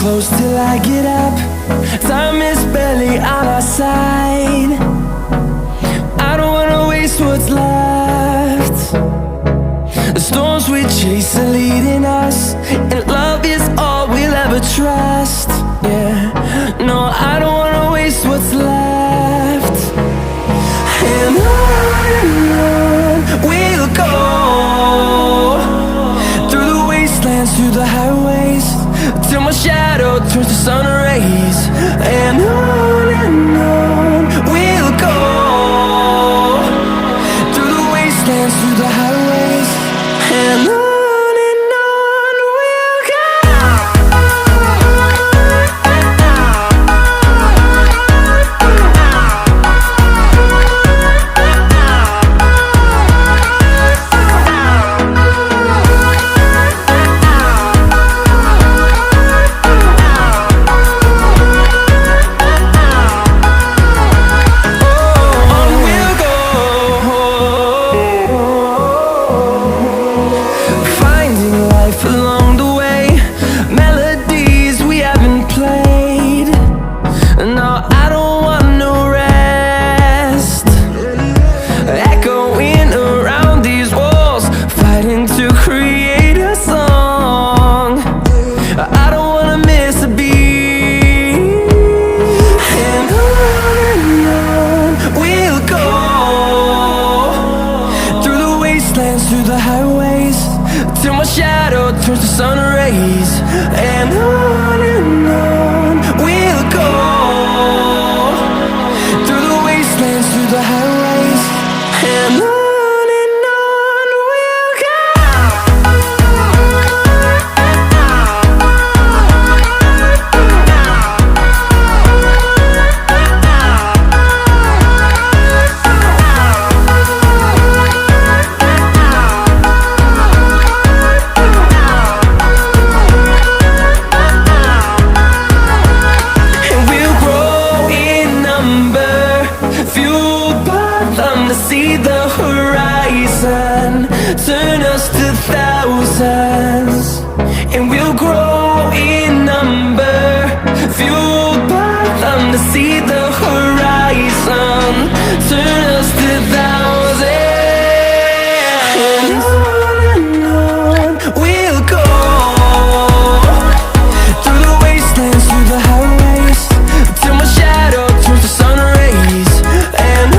close till I get up. Time is barely on our side. I don't wanna waste what's left. The storms we chase are leading us, and love is all we'll ever trust. Yeah, no, I don't wanna waste what's left. And on we'll go, through the wastelands, through the highways, till my shadow turns to sun rays. And on we'll go, through the wastelands, through the highways, and on we'll go. Along the way, melodies we haven't played. No, I don't want no rest. Echoing around these walls, fighting to create a song. I don't wanna miss a beat. And on we'll go, through the wastelands, through the highways, till my shadow turns to sun rays. And on we'll go, through the wastelands, through the highways, and on we'll go. See the horizon, turn us to thousands, and we'll grow in number, fueled by them. To see the horizon, turn us to thousands, and on we'll go, through the wastelands, through the highways, till my shadow turns to sun rays. And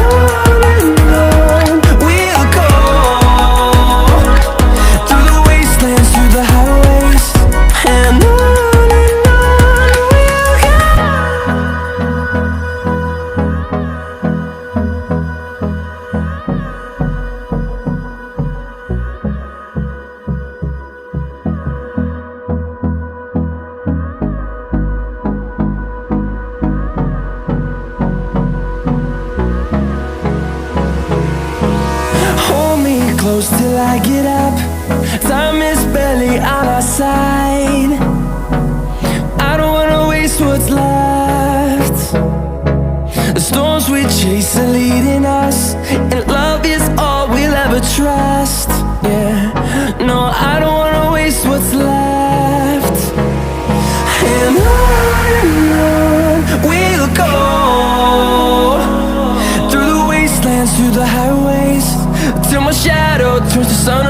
close till I get up. Time is barely on our side. I don't wanna waste what's left. The storms we chase are leading us, and love is all we'll ever trust. Yeah, no, I don't wanna waste what's left. And on we'll go, through the wastelands, through the highways, till my shadow turns to sun